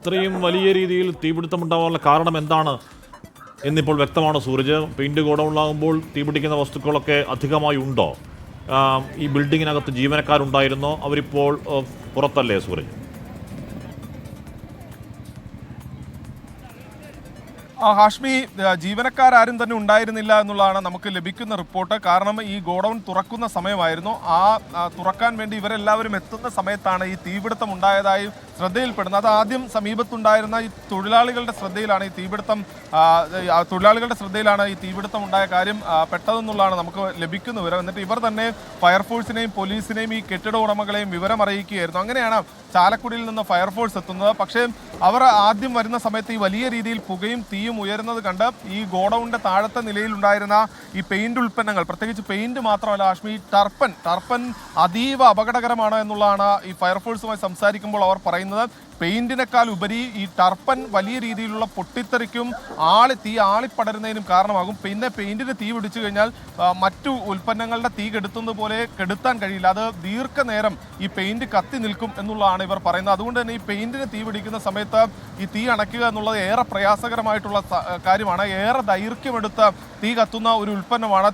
ഇത്രയും വലിയ രീതിയിൽ തീപിടുത്തമുണ്ടാകാനുള്ള കാരണം എന്താണ് എന്നിപ്പോൾ വ്യക്തമാണ് സൂരജ്. പെയിന്റ് ഗോഡൗണിലാകുമ്പോൾ തീപിടിക്കുന്ന വസ്തുക്കളൊക്കെ അധികമായി ഉണ്ടോ? ഈ ബിൽഡിങ്ങിനകത്ത് ജീവനക്കാരുണ്ടായിരുന്നോ? അവരിപ്പോൾ പുറത്തല്ലേ സൂരജ്? ഹാഷ്മി, ജീവനക്കാരും തന്നെ ഉണ്ടായിരുന്നില്ല എന്നുള്ളതാണ് നമുക്ക് ലഭിക്കുന്ന റിപ്പോർട്ട്. കാരണം ഈ ഗോഡൗൺ തുറക്കുന്ന സമയമായിരുന്നു. തുറക്കാൻ വേണ്ടി ഇവരെല്ലാവരും എത്തുന്ന സമയത്താണ് ഈ തീപിടുത്തം ഉണ്ടായതായി ശ്രദ്ധയിൽപ്പെടുന്നത്. അത് ആദ്യം സമീപത്തുണ്ടായിരുന്ന ഈ തൊഴിലാളികളുടെ ശ്രദ്ധയിലാണ് ഈ തീപിടുത്തം ഉണ്ടായ കാര്യം പെട്ടതെന്നുള്ളതാണ് നമുക്ക് ലഭിക്കുന്ന വിവരം. എന്നിട്ട് ഇവർ തന്നെ ഫയർഫോഴ്സിനെയും പോലീസിനെയും ഈ കെട്ടിട ഉടമകളെയും വിവരം അറിയിക്കുകയായിരുന്നു. അങ്ങനെയാണ് ചാലക്കുടിയിൽ നിന്ന് ഫയർഫോഴ്സ് എത്തുന്നത്. പക്ഷേ അവർ ആദ്യം വരുന്ന സമയത്ത് ഈ വലിയ രീതിയിൽ പുകയും തീയും ഉയരുന്നത് കണ്ട് ഈ ഗോഡൌണിന്റെ താഴത്തെ നിലയിലുണ്ടായിരുന്ന ഈ പെയിന്റ് ഉൽപ്പന്നങ്ങൾ, പ്രത്യേകിച്ച് പെയിന്റ് മാത്രമല്ല ഹാഷ്മി, ടർപ്പൻ അതീവ അപകടകരമാണ് എന്നുള്ളതാണ് ഈ ഫയർഫോഴ്സുമായി സംസാരിക്കുമ്പോൾ അവർ പറയുന്നത്. പെയിന്റിനേക്കാൾ ഉപരി ഈ ടർപ്പൻ വലിയ രീതിയിലുള്ള പൊട്ടിത്തെറിക്കും തീ ആളിപ്പടരുന്നതിനും കാരണമാകും. പിന്നെ പെയിന്റിന് തീ പിടിച്ചു കഴിഞ്ഞാൽ മറ്റു ഉൽപ്പന്നങ്ങളുടെ തീ കെടുത്തുന്നത് പോലെ കെടുത്താൻ കഴിയില്ല. അത് ദീർഘനേരം ഈ പെയിന്റ് കത്തി നിൽക്കും എന്നുള്ളതാണ് ഇവർ പറയുന്നത്. അതുകൊണ്ട് തന്നെ ഈ പെയിന്റിന് തീ പിടിക്കുന്ന സമയത്ത് ഈ തീ അണയ്ക്കുക എന്നുള്ളത് ഏറെ പ്രയാസകരമായിട്ടുള്ള കാര്യമാണ്. ഏറെ ദൈർഘ്യമെടുത്ത് തീ കത്തുന്ന ഒരു ഉൽപ്പന്നമാണ്.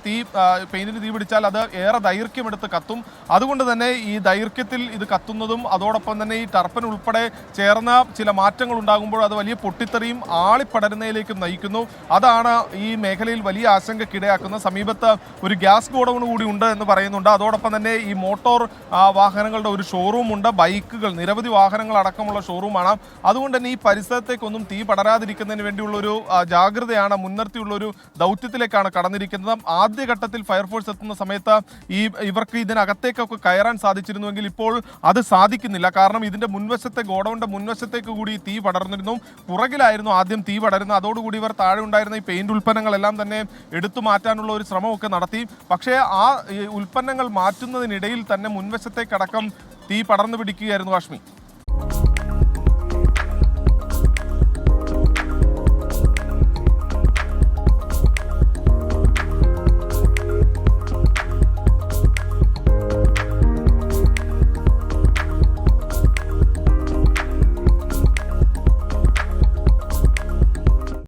പെയിന്റിന് തീ പിടിച്ചാൽ അത് ഏറെ ദൈർഘ്യമെടുത്ത് കത്തും. അതുകൊണ്ട് തന്നെ ഈ ദൈർഘ്യത്തിൽ ഇത് കത്തുന്നതും അതോടൊപ്പം തന്നെ ഈ ടർപ്പൻ ഉൾപ്പെടെ ചേർന്ന ചില മാറ്റങ്ങൾ ഉണ്ടാകുമ്പോൾ അത് വലിയ പൊട്ടിത്തെറിയും ആളിപ്പടരുന്നതിലേക്കും നയിക്കുന്നു. അതാണ് ഈ മേഖലയിൽ വലിയ ആശങ്കയ്ക്കിടയാക്കുന്നത്. സമീപത്ത് ഒരു ഗ്യാസ് ഗോഡൌൺ കൂടി ഉണ്ട് എന്ന് പറയുന്നുണ്ട്. അതോടൊപ്പം തന്നെ ഈ മോട്ടോർ വാഹനങ്ങളുടെ ഒരു ഷോറൂം ഉണ്ട്, ബൈക്കുകൾ, നിരവധി വാഹനങ്ങൾ അടക്കമുള്ള ഷോറൂമാണ്. അതുകൊണ്ട് തന്നെ ഈ പരിസരത്തേക്കൊന്നും തീ പടരാതിരിക്കുന്നതിന് വേണ്ടിയുള്ളൊരു ജാഗ്രതയാണ് മുൻനിർത്തിയുള്ളൊരു ദൗത്യത്തിലേക്കാണ് കടന്നിരിക്കുന്നത്. ആദ്യഘട്ടത്തിൽ ഫയർഫോഴ്സ് എത്തുന്ന സമയത്ത് ഇവർക്ക് ഇതിനകത്തേക്കൊക്കെ കയറാൻ സാധിച്ചിരുന്നുവെങ്കിൽ ഇപ്പോൾ അത് സാധിക്കുന്നില്ല. കാരണം ഇതിന്റെ മുൻവശത്തെ ഗോഡൌണിന്റെ മുൻവശത്തേക്ക് കൂടി തീ പടർന്നിരുന്നു. പുറകിലായിരുന്നു ആദ്യം തീ പടരുന്നത്. അതോടുകൂടി ഇവർ താഴെ ഉണ്ടായിരുന്ന ഈ പെയിന്റ് ഉൽപ്പന്നങ്ങളെല്ലാം തന്നെ എടുത്തു മാറ്റാനുള്ള ഒരു ശ്രമമൊക്കെ നടത്തി. പക്ഷേ ആ ഉൽപ്പന്നങ്ങൾ മാറ്റുന്നതിനിടയിൽ തന്നെ മുൻവശത്തേക്കടക്കം തീ പടർന്നു പിടിക്കുകയായിരുന്നു ഹാഷ്മി.